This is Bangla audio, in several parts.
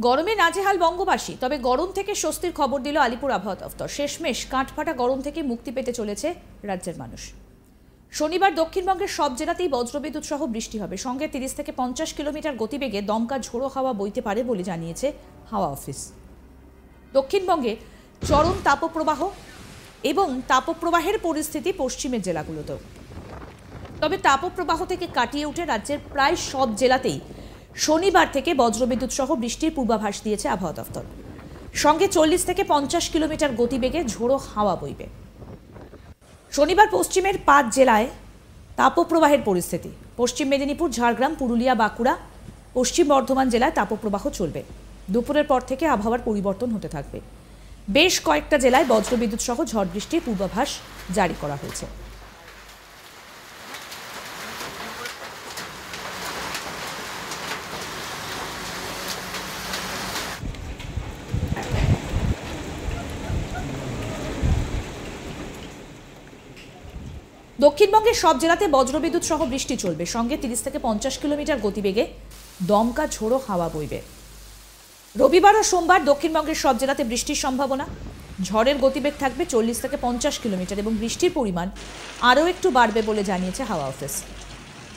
গরমে নাজেহাল বঙ্গবাসী, তবে গরম থেকে স্বস্তির খবর দিল আলিপুর আবহাওয়া দফতর। শেষমেশ কাঠফাটা গরম থেকে মুক্তি পেতে চলেছে রাজ্যের মানুষ। শনিবার দক্ষিণবঙ্গের সব জেলাতেই বজ্রবিদ্যুৎ সহ বৃষ্টি হবে, সঙ্গে 30 থেকে 50 কিলোমিটার গতিবেগে দমকা ঝোড়ো হাওয়া বইতে পারে বলে জানিয়েছে হাওয়া অফিস। দক্ষিণবঙ্গে চরম তাপপ্রবাহ এবং তাপপ্রবাহের পরিস্থিতি পশ্চিমের জেলাগুলোতেও। তবে তাপপ্রবাহ থেকে কাটিয়ে উঠে রাজ্যের প্রায় সব জেলাতেই শনিবার থেকে বজ্রবিদ্যুৎ সহ বৃষ্টির পূর্বাভাস দিয়েছে আবহাওয়া দফতর। সঙ্গে 40 থেকে 50 কিলোমিটার গতিবেগে ঝোড়ো হাওয়া বইবে। শনিবার পশ্চিমের 5 জেলায় তাপপ্রবাহের পরিস্থিতি। পশ্চিম মেদিনীপুর, ঝাড়গ্রাম, পুরুলিয়া, বাঁকুড়া, পশ্চিম বর্ধমান জেলায় তাপপ্রবাহ চলবে। দুপুরের পর থেকে আবহাওয়ার পরিবর্তন হতে থাকবে। বেশ কয়েকটা জেলায় বজ্রবিদ্যুৎ সহ ঝড় বৃষ্টির পূর্বাভাস জারি করা হয়েছে। দক্ষিণবঙ্গের সব জেলাতে বজ্রবিদ্যুৎ সহ বৃষ্টি চলবে, সঙ্গে 30 থেকে 50 কিলোমিটার গতিবেগে দমকা ঝোড়ো হাওয়া বইবে। রবিবার ও সোমবার দক্ষিণবঙ্গের সব জেলাতে বৃষ্টির সম্ভাবনা। ঝড়ের গতিবেগ থাকবে 40 থেকে 50 কিলোমিটার এবং বৃষ্টির পরিমাণ আরও একটু বাড়বে বলে জানিয়েছে হাওয়া অফিস।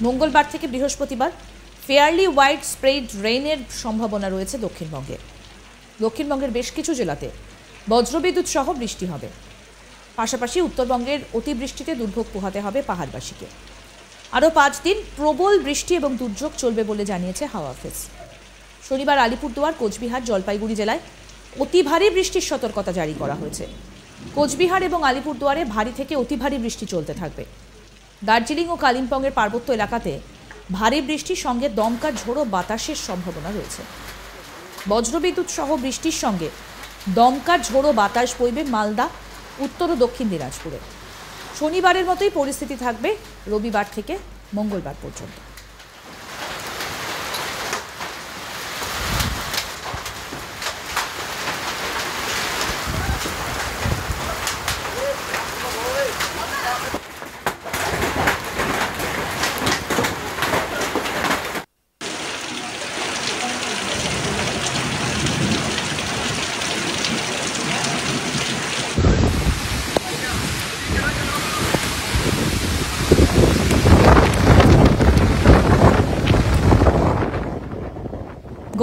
মঙ্গলবার থেকে বৃহস্পতিবার ফেয়ারলি ওয়াইড স্প্রেড রেইনের সম্ভাবনা রয়েছে দক্ষিণবঙ্গে। দক্ষিণবঙ্গের বেশ কিছু জেলাতে বজ্রবিদ্যুৎ সহ বৃষ্টি হবে। পাশাপাশি উত্তরবঙ্গের অতিবৃষ্টিতে দুর্ভোগ পোহাতে হবে পাহাড়বাসীকে। আরও 5 দিন প্রবল বৃষ্টি এবং দুর্যোগ চলবে বলে জানিয়েছে হাওয়া অফিস। শনিবার আলিপুরদুয়ার, কোচবিহার, জলপাইগুড়ি জেলায় অতি ভারী বৃষ্টির সতর্কতা জারি করা হয়েছে। কোচবিহার এবং আলিপুরদুয়ারে ভারী থেকে অতি ভারী বৃষ্টি চলতে থাকবে। দার্জিলিং ও কালিম্পংয়ের পার্বত্য এলাকাতে ভারী বৃষ্টির সঙ্গে দমকা ঝোড়ো বাতাসের সম্ভাবনা রয়েছে। বজ্রবিদ্যুৎ সহ বৃষ্টির সঙ্গে দমকা ঝোড়ো বাতাস বইবে মালদা, উত্তর ও দক্ষিণ দিনাজপুরে। শনিবারের মতোই পরিস্থিতি থাকবে রবিবার থেকে মঙ্গলবার পর্যন্ত।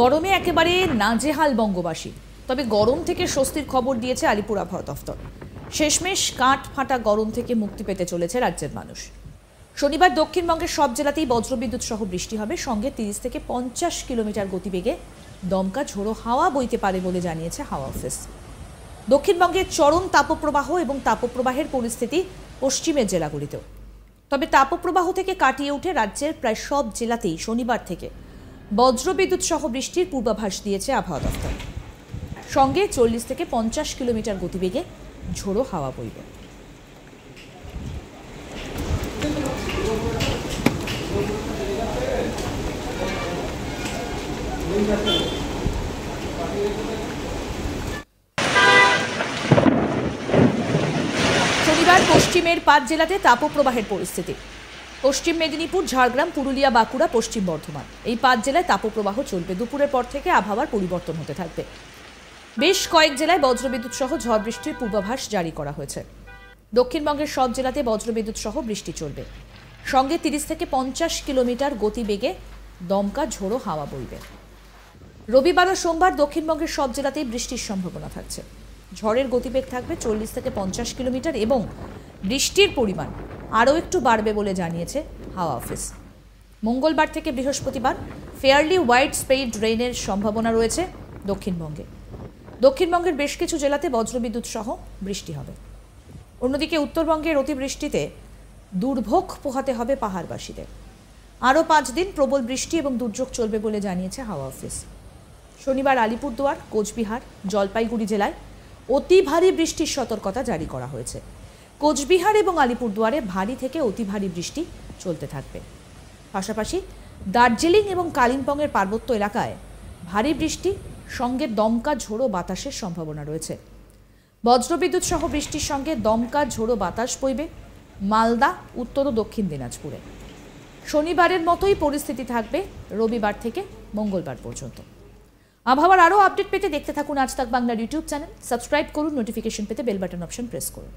গরমে একেবারে নাজেহাল বঙ্গবাসী, তবে গরম থেকে স্বস্তির খবর দিয়েছে আলিপুর আবহাওয়া দফতর। শেষমেশ কাঠ ফাটা গরম থেকে মুক্তি পেতে চলেছে রাজ্যের মানুষ। শনিবার দক্ষিণবঙ্গের সব জেলাতেই বজ্রবিদ্যুৎ সহ বৃষ্টি হবে, সঙ্গে 30 থেকে 50 কিলোমিটার গতিবেগে দমকা ঝোড়ো হাওয়া বইতে পারে বলে জানিয়েছে হাওয়া অফিস। দক্ষিণবঙ্গের চরম তাপপ্রবাহ এবং তাপপ্রবাহের পরিস্থিতি পশ্চিমের জেলাগুলিতেও। তবে তাপপ্রবাহ থেকে কাটিয়ে উঠে রাজ্যের প্রায় সব জেলাতেই শনিবার থেকে বজ্রবিদ্যুৎ সহ বৃষ্টির পূর্বাভাস দিয়েছে আবহাওয়া দফতর। সঙ্গে 40 থেকে 50 কিলোমিটার গতিবেগে ঝোড়ো হাওয়া বইবে। শনিবার পশ্চিমের 5 জেলাতে তাপপ্রবাহের পরিস্থিতি। পশ্চিম মেদিনীপুর, ঝাড়গ্রাম, পুরুলিয়া, বাঁকুড়া, পশ্চিম বর্ধমান, এই 5 জেলায় তাপপ্রবাহ চলবে। দুপুরের পর থেকে আবহাওয়ার পরিবর্তন হতে থাকবে। বেশ কয়েক জেলায় বজ্রবিদ্যুৎ সহ ঝড় বৃষ্টির পূর্বাভাস জারি করা হয়েছে। দক্ষিণবঙ্গের সব জেলাতে বজ্রবিদ্যুৎ সহ বৃষ্টি চলবে, সঙ্গে 30 থেকে 50 কিলোমিটার গতিবেগে দমকা ঝোড়ো হাওয়া বইবে। রবিবার ও সোমবার দক্ষিণবঙ্গের সব জেলাতেই বৃষ্টির সম্ভাবনা থাকছে। ঝড়ের গতিবেগ থাকবে 40 থেকে 50 কিলোমিটার এবং বৃষ্টির পরিমাণ আরও একটু বাড়বে বলে জানিয়েছে হাওয়া অফিস। মঙ্গলবার থেকে বৃহস্পতিবার ফেয়ারলি ওয়াইড স্প্রেড রেইনের সম্ভাবনা রয়েছে দক্ষিণবঙ্গে। দক্ষিণবঙ্গের বেশ কিছু জেলাতে বজ্রবিদ্যুৎ সহ বৃষ্টি হবে। অন্যদিকে উত্তরবঙ্গের অতিবৃষ্টিতে দুর্ভোগ পোহাতে হবে পাহাড়বাসীদের। আরও 5 দিন প্রবল বৃষ্টি এবং দুর্যোগ চলবে বলে জানিয়েছে হাওয়া অফিস। শনিবার আলিপুরদুয়ার, কোচবিহার, জলপাইগুড়ি জেলায় অতি ভারী বৃষ্টির সতর্কতা জারি করা হয়েছে। কোচবিহার এবং আলিপুরদুয়ারে ভারী থেকে অতি ভারী বৃষ্টি চলতে থাকবে। পাশাপাশি দার্জিলিং এবং কালিম্পংয়ের পার্বত্য এলাকায় ভারী বৃষ্টি সঙ্গে দমকা ঝোড়ো বাতাসের সম্ভাবনা রয়েছে। বজ্রবিদ্যুৎ সহ বৃষ্টির সঙ্গে দমকা ঝোড়ো বাতাস বইবে মালদা, উত্তর ও দক্ষিণ দিনাজপুরে। শনিবারের মতোই পরিস্থিতি থাকবে রবিবার থেকে মঙ্গলবার পর্যন্ত। আবহাওয়ার আরও আপডেট পেতে দেখতে থাকুন আজ তাক বাংলার ইউটিউব চ্যানেল, সাবস্ক্রাইব করুন, নোটিফিকেশন পেতে বেল বাটন অপশন প্রেস করুন।